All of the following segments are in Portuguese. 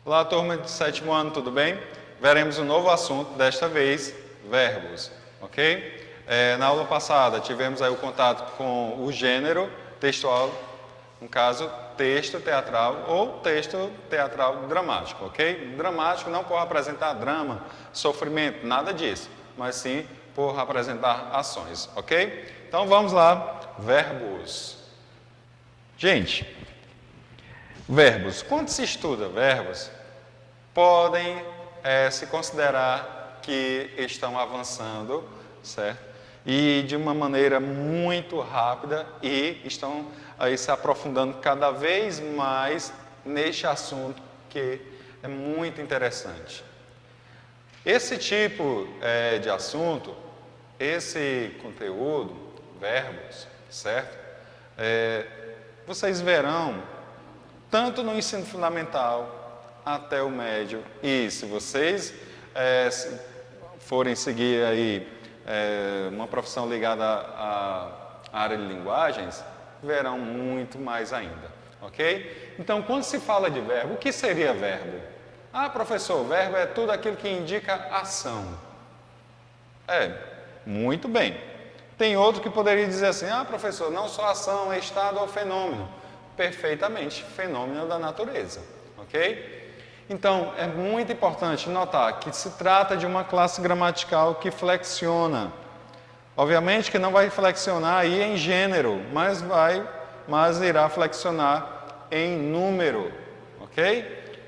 Olá, turma de sétimo ano, tudo bem? Veremos um novo assunto, desta vez, verbos, ok? Na aula passada, tivemos aí o contato com o gênero textual, no caso, texto teatral ou texto teatral dramático, ok? Dramático não por apresentar drama, sofrimento, nada disso, mas sim por apresentar ações, ok? Então vamos lá, verbos. Gente, verbos. Quando se estuda verbos, podem se considerar que estão avançando, certo? E de uma maneira muito rápida e estão aí se aprofundando cada vez mais neste assunto que é muito interessante. Esse tipo de assunto, esse conteúdo, verbos, certo? Vocês verão tanto no ensino fundamental até o médio. E se vocês forem seguir aí uma profissão ligada à área de linguagens, verão muito mais ainda, ok? Então, quando se fala de verbo, o que seria verbo? Ah, professor, verbo é tudo aquilo que indica ação. Muito bem. Tem outro que poderia dizer assim, ah, professor, não só ação, é estado ou fenômeno. Perfeitamente, fenômeno da natureza, ok? Então, é muito importante notar que se trata de uma classe gramatical que flexiona. Obviamente que não vai flexionar aí em gênero, mas irá flexionar em número, ok?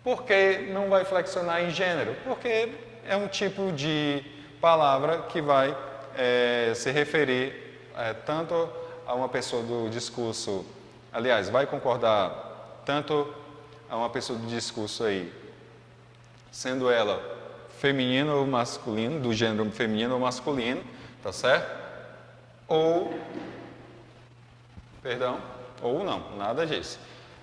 Por que não vai flexionar em gênero? Porque é um tipo de palavra que vai se referir tanto a uma pessoa do discurso, aliás, vai concordar tanto a uma pessoa do discurso aí, sendo ela feminino ou masculino, do gênero feminino ou masculino, tá certo? Ou não, nada disso,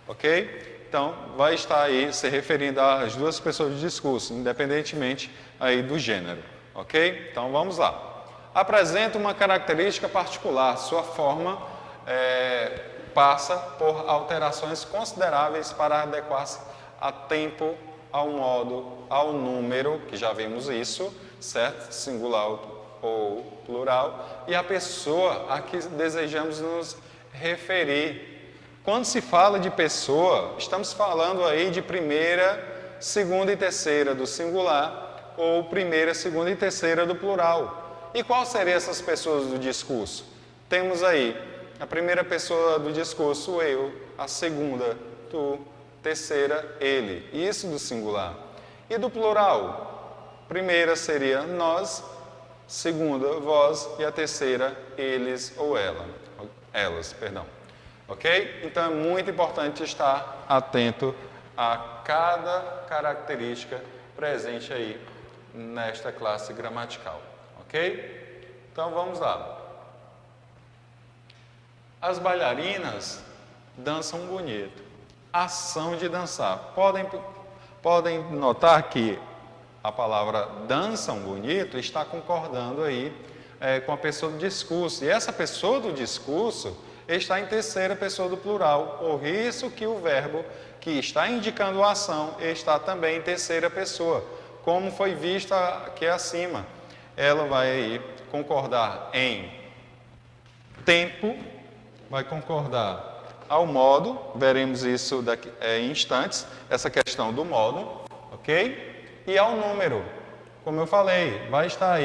ok? Então, vai estar aí se referindo às duas pessoas de discurso, independentemente aí do gênero, ok? Então, vamos lá. Apresenta uma característica particular, sua forma passa por alterações consideráveis para adequar-se a tempo, ao modo, ao número, que já vimos isso, certo? Singular ou plural, e a pessoa a que desejamos nos referir. Quando se fala de pessoa, estamos falando aí de primeira, segunda e terceira do singular, ou primeira, segunda e terceira do plural. E qual seriam essas pessoas do discurso? Temos aí a primeira pessoa do discurso, eu, a segunda, tu, terceira, ele. Isso do singular. E do plural? Primeira seria nós, segunda, vós, e a terceira, eles ou elas, perdão. Ok? Então é muito importante estar atento a cada característica presente aí nesta classe gramatical. Ok? Então vamos lá. As bailarinas dançam bonito. Ação de dançar. Podem notar que a palavra dançam bonito está concordando aí com a pessoa do discurso. E essa pessoa do discurso está em terceira pessoa do plural. Por isso que o verbo que está indicando a ação está também em terceira pessoa. Como foi visto aqui acima. Ela vai aí concordar em tempo, vai concordar ao modo, veremos isso daqui em instantes, essa questão do modo, ok? E ao número, como eu falei, vai estar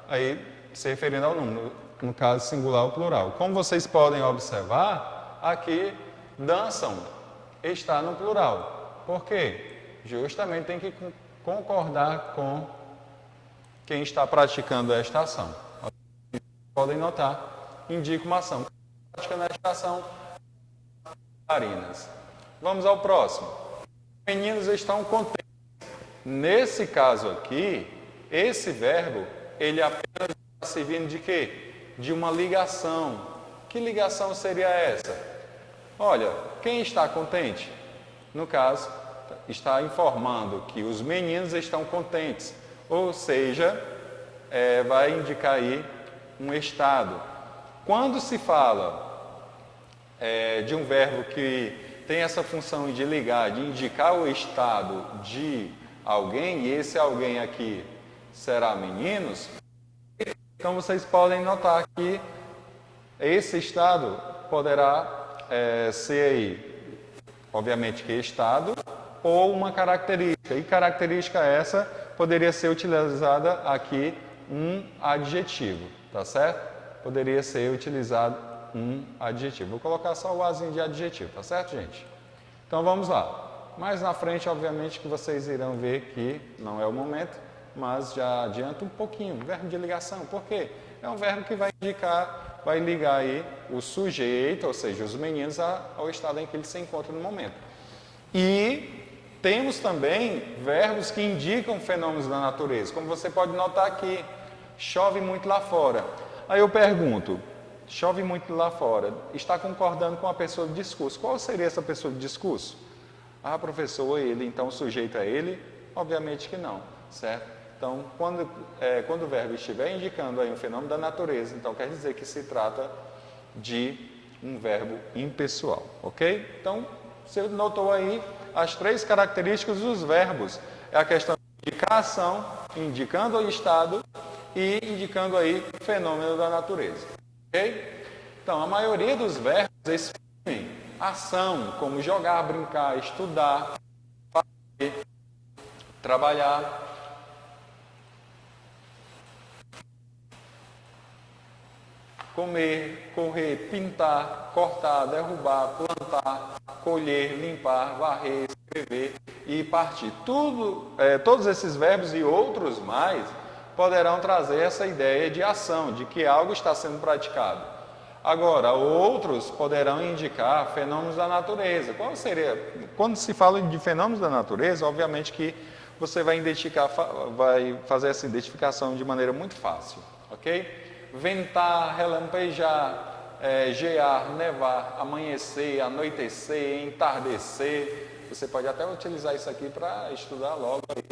aí se referindo ao número, no caso singular ou plural. Como vocês podem observar, aqui dançam está no plural. Por quê? Justamente tem que concordar com quem está praticando esta ação. Podem notar, indica uma ação. Praticando esta ação, bailarinas. Vamos ao próximo. Os meninos estão contentes. Nesse caso aqui, esse verbo, ele apenas está servindo de quê? De uma ligação. Que ligação seria essa? Olha, quem está contente? No caso, está informando que os meninos estão contentes. Ou seja, vai indicar aí um estado. Quando se fala de um verbo que tem essa função de ligar, de indicar o estado de alguém, e esse alguém aqui será meninos, então vocês podem notar que esse estado poderá ser aí, obviamente que estado, ou uma característica. E característica essa poderia ser utilizada aqui um adjetivo, tá certo? Poderia ser utilizado um adjetivo. Vou colocar só o azinho de adjetivo, tá certo, gente? Então vamos lá. Mais na frente, obviamente, que vocês irão ver que não é o momento, mas já adianta um pouquinho. Verbo de ligação, por quê? É um verbo que vai indicar, vai ligar aí o sujeito, ou seja, os meninos, ao estado em que ele se encontra no momento. E temos também verbos que indicam fenômenos da natureza, como você pode notar aqui, chove muito lá fora. Aí eu pergunto, chove muito lá fora, está concordando com a pessoa do discurso. Qual seria essa pessoa do discurso? Ah, professor, ele, então o sujeito é ele? Obviamente que não, certo? Então, quando o verbo estiver indicando aí um fenômeno da natureza, então quer dizer que se trata de um verbo impessoal, ok? Então, você notou aí as 3 características dos verbos. É a questão de indicar a ação, indicando o estado e indicando aí o fenômeno da natureza, ok? Então, a maioria dos verbos exprimem ação, como jogar, brincar, estudar, fazer, trabalhar. Comer, correr, pintar, cortar, derrubar, plantar, colher, limpar, varrer, escrever e partir. Todos esses verbos e outros mais poderão trazer essa ideia de ação, de que algo está sendo praticado. Agora, outros poderão indicar fenômenos da natureza. Qual seria? Quando se fala de fenômenos da natureza, obviamente que você vai fazer essa identificação de maneira muito fácil, ok? Ventar, relampejar, gear, nevar, amanhecer, anoitecer, entardecer. Você pode até utilizar isso aqui para estudar logo aí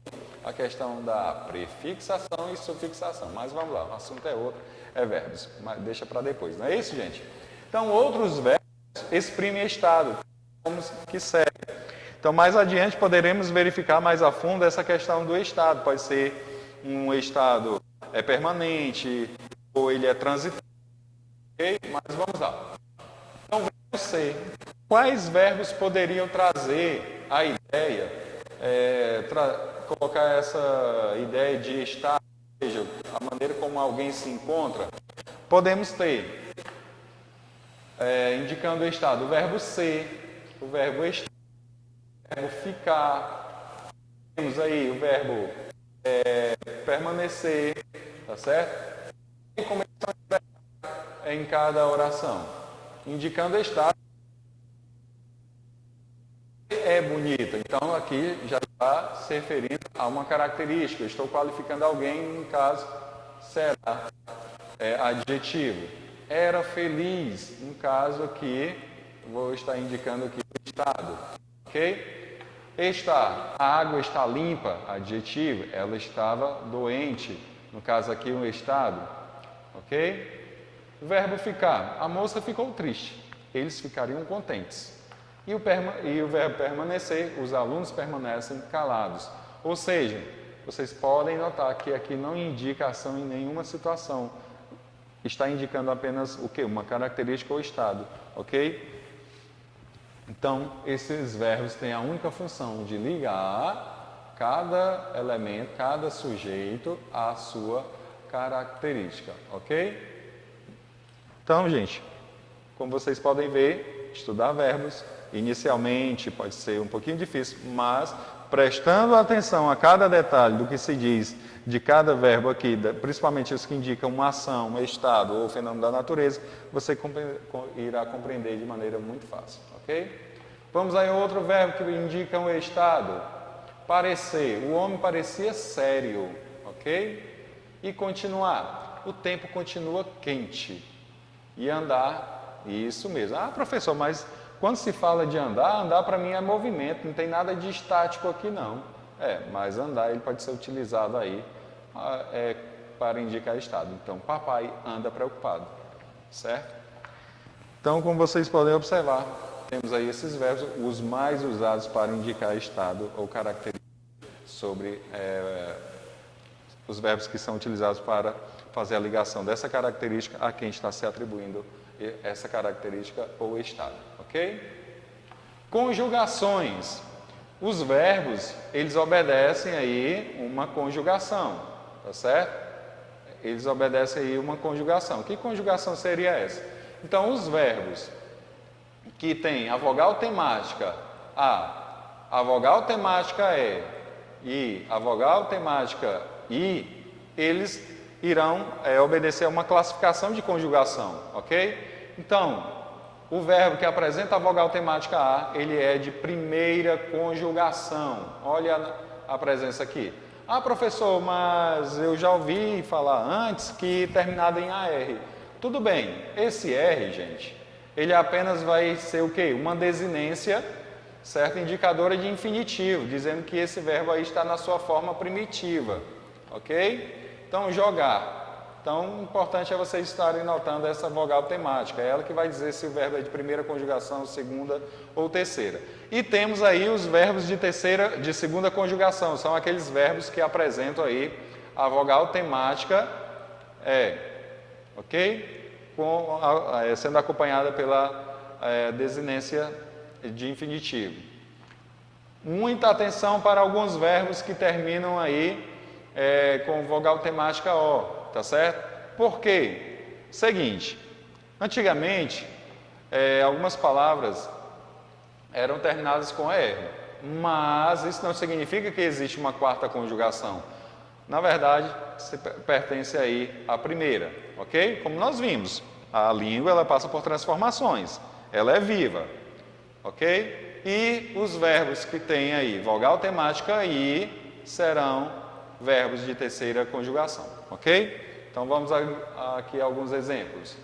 a questão da prefixação e sufixação. Mas vamos lá, o assunto é outro, é verbos, mas deixa para depois, não é isso, gente? Então, outros verbos exprimem estado, como que serve. Então, mais adiante poderemos verificar mais a fundo essa questão do estado. Pode ser um estado permanente, ou ele é transitório, ok? Mas vamos lá. Então, verbo ser. Quais verbos poderiam trazer a ideia, colocar essa ideia de estado, ou seja, a maneira como alguém se encontra? Podemos ter, indicando o estado, o verbo ser, o verbo estar, o verbo ficar, temos aí o verbo permanecer, tá certo? E como em cada oração, indicando o estado é bonita. Então aqui já está se referindo a uma característica. Eu estou qualificando alguém, no caso será adjetivo. Era feliz, no caso aqui vou estar indicando aqui o estado, ok? Estar, a água está limpa, adjetivo. Ela estava doente, no caso aqui o estado, ok? O verbo ficar, a moça ficou triste, eles ficariam contentes. E o verbo permanecer, os alunos permanecem calados. Ou seja, vocês podem notar que aqui não indica ação em nenhuma situação. Está indicando apenas o quê? Uma característica ou estado, ok? Então, esses verbos têm a única função de ligar cada elemento, cada sujeito à sua característica, ok? Então, gente, como vocês podem ver, estudar verbos, inicialmente pode ser um pouquinho difícil, mas prestando atenção a cada detalhe do que se diz de cada verbo aqui, principalmente os que indicam uma ação, um estado ou fenômeno da natureza, você irá compreender de maneira muito fácil, ok? Vamos aí a outro verbo que indica um estado. Parecer. O homem parecia sério, ok? E continuar. O tempo continua quente. E andar, isso mesmo. Ah, professor, mas quando se fala de andar, andar para mim é movimento, não tem nada de estático aqui não. Mas andar ele pode ser utilizado aí para indicar estado. Então, papai anda preocupado, certo? Então, como vocês podem observar, temos aí esses verbos, os mais usados para indicar estado ou característica sobre os verbos que são utilizados para fazer a ligação dessa característica a quem está se atribuindo essa característica ou estado, ok? Conjugações. Os verbos, eles obedecem aí uma conjugação, tá certo? Eles obedecem aí uma conjugação. Que conjugação seria essa? Então, os verbos que têm a vogal temática a vogal temática e a vogal temática I, eles irão obedecer a uma classificação de conjugação, ok? Então, o verbo que apresenta a vogal temática A, ele é de primeira conjugação. Olha a presença aqui. Ah, professor, mas eu já ouvi falar antes que terminado em AR. Tudo bem, esse R, gente, ele apenas vai ser o quê? Uma desinência, certo? Indicadora de infinitivo, dizendo que esse verbo aí está na sua forma primitiva, ok? Então, jogar. Então, o importante é vocês estarem notando essa vogal temática. É ela que vai dizer se o verbo é de primeira conjugação, segunda ou terceira. E temos aí os verbos de segunda conjugação. São aqueles verbos que apresentam aí a vogal temática ok? Sendo acompanhada pela desinência de infinitivo. Muita atenção para alguns verbos que terminam aí com vogal temática O. Tá certo? Por quê? Seguinte, antigamente, algumas palavras eram terminadas com R, mas isso não significa que existe uma quarta conjugação. Na verdade, se pertence aí à primeira, ok? Como nós vimos, a língua ela passa por transformações, ela é viva, ok? E os verbos que têm aí vogal temática I serão verbos de terceira conjugação, ok? Então vamos aqui a alguns exemplos.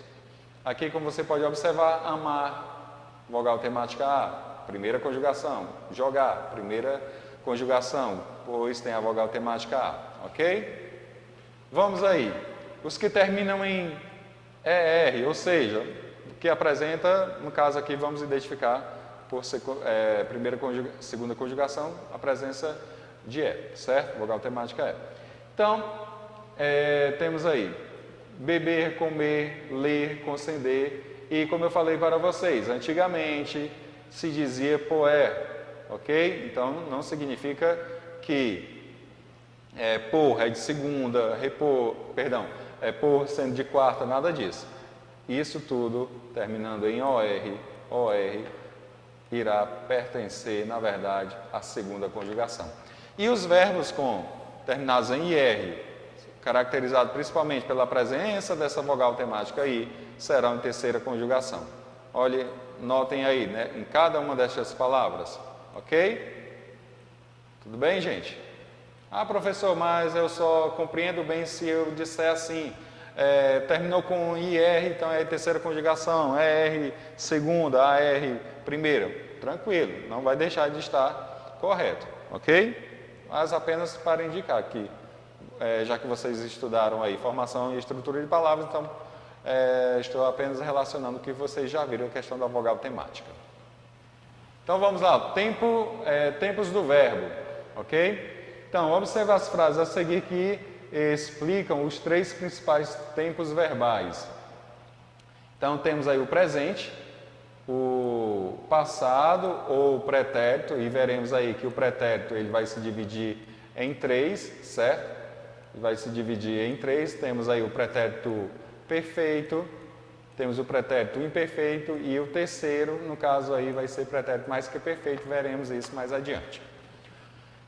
Aqui, como você pode observar, amar, vogal temática A, primeira conjugação. Jogar, primeira conjugação, pois tem a vogal temática A, ok? Vamos aí. Os que terminam em ER, ou seja, que apresenta, no caso aqui vamos identificar por segunda conjugação, a presença de E, certo? Vogal temática E. Então, temos aí beber, comer, ler, conceder e como eu falei para vocês, antigamente se dizia poer, ok? Então, não significa que por é de segunda, repor, perdão, por sendo de quarta, nada disso. Isso tudo, terminando em OR, irá pertencer, na verdade, à segunda conjugação. E os verbos terminados em IR, caracterizados principalmente pela presença dessa vogal temática I, serão em terceira conjugação. Olhe, notem aí, né, em cada uma dessas palavras, ok? Tudo bem, gente? Ah, professor, mas eu só compreendo bem se eu disser assim, terminou com IR, então é terceira conjugação, ER segunda, AR primeira. Tranquilo, não vai deixar de estar correto, ok? Mas apenas para indicar que, já que vocês estudaram aí formação e estrutura de palavras, então estou apenas relacionando o que vocês já viram, a questão da vogal temática. Então vamos lá, tempos do verbo, ok? Então, observe as frases a seguir que explicam os três principais tempos verbais. Então temos aí o presente, o passado ou pretérito, e veremos aí que o pretérito ele vai se dividir em três, certo? Vai se dividir em três, temos aí o pretérito perfeito, temos o pretérito imperfeito e o terceiro, no caso aí, vai ser pretérito mais que perfeito, veremos isso mais adiante.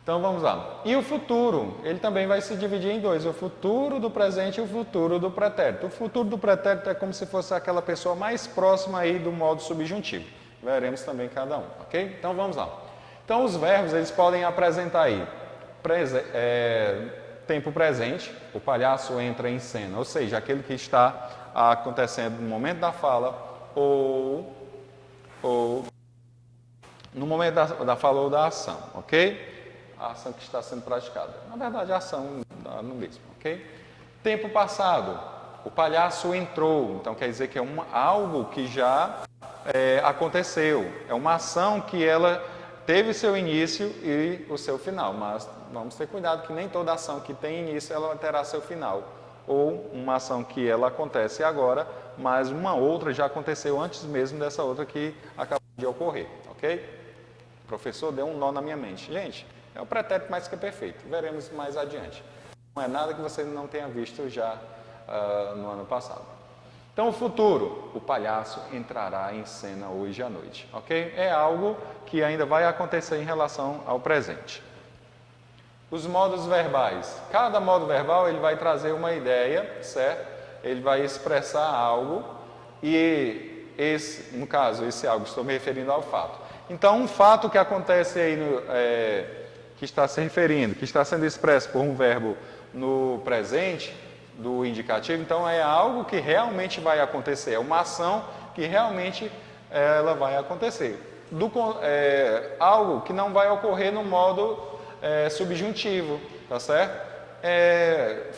Então vamos lá. E o futuro, ele também vai se dividir em dois, o futuro do presente e o futuro do pretérito. O futuro do pretérito é como se fosse aquela pessoa mais próxima aí do modo subjuntivo. Veremos também cada um, ok? Então vamos lá. Então os verbos, eles podem apresentar aí tempo presente, o palhaço entra em cena, ou seja, aquele que está acontecendo no momento da fala ou no momento da fala ou da ação, ok? A ação que está sendo praticada. Na verdade, a ação dá no mesmo, ok? Tempo passado, o palhaço entrou, então quer dizer que é algo que já aconteceu. É uma ação que ela teve seu início e o seu final, mas vamos ter cuidado que nem toda ação que tem início ela terá seu final. Ou uma ação que ela acontece agora, mas uma outra já aconteceu antes mesmo dessa outra que acabou de ocorrer, ok? O professor deu um nó na minha mente. Gente, é o pretérito mais que perfeito, veremos mais adiante. Não é nada que você não tenha visto já no ano passado. Então, o futuro, o palhaço entrará em cena hoje à noite, ok? É algo que ainda vai acontecer em relação ao presente. Os modos verbais. Cada modo verbal ele vai trazer uma ideia, certo? Ele vai expressar algo e no caso, esse algo, estou me referindo ao fato. Então, um fato que acontece aí, que está se referindo, que está sendo expresso por um verbo no presente, do indicativo, então é algo que realmente vai acontecer, é uma ação que realmente ela vai acontecer. Algo que não vai ocorrer no modo subjuntivo, tá certo? É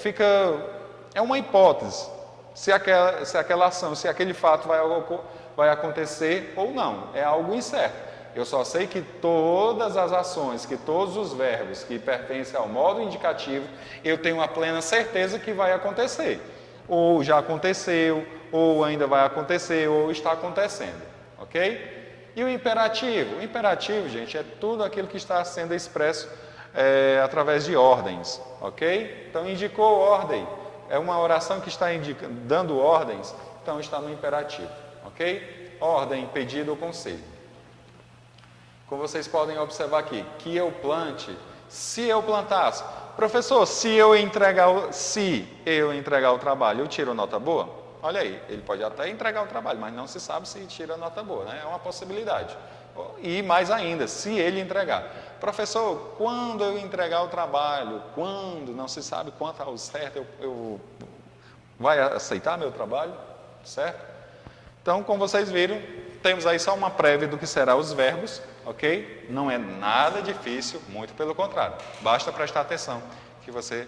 uma hipótese, se aquela ação, se aquele fato vai acontecer ou não, é algo incerto. Eu só sei que todas as ações, que todos os verbos que pertencem ao modo indicativo, eu tenho uma plena certeza que vai acontecer. Ou já aconteceu, ou ainda vai acontecer, ou está acontecendo. Ok? E o imperativo? O imperativo, gente, é tudo aquilo que está sendo expresso através de ordens. Ok? Então, indicou ordem. É uma oração que está dando ordens, então está no imperativo. Ok? Ordem, pedido ou conselho. Como vocês podem observar aqui, que eu plante, se eu plantasse. Professor, se eu entregar o trabalho, eu tiro nota boa? Olha aí, ele pode até entregar o trabalho, mas não se sabe se tira nota boa, né? É uma possibilidade. E mais ainda, se ele entregar. Professor, quando eu entregar o trabalho, quando, não se sabe quanto ao certo, vai aceitar meu trabalho, certo? Então, como vocês viram, temos aí só uma prévia do que serão os verbos, ok? Não é nada difícil, muito pelo contrário. Basta prestar atenção que você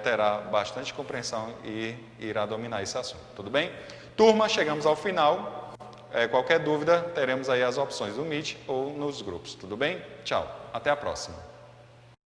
terá bastante compreensão e irá dominar esse assunto, tudo bem? Turma, chegamos ao final. Qualquer dúvida, teremos aí as opções do Meet ou nos grupos, tudo bem? Tchau, até a próxima.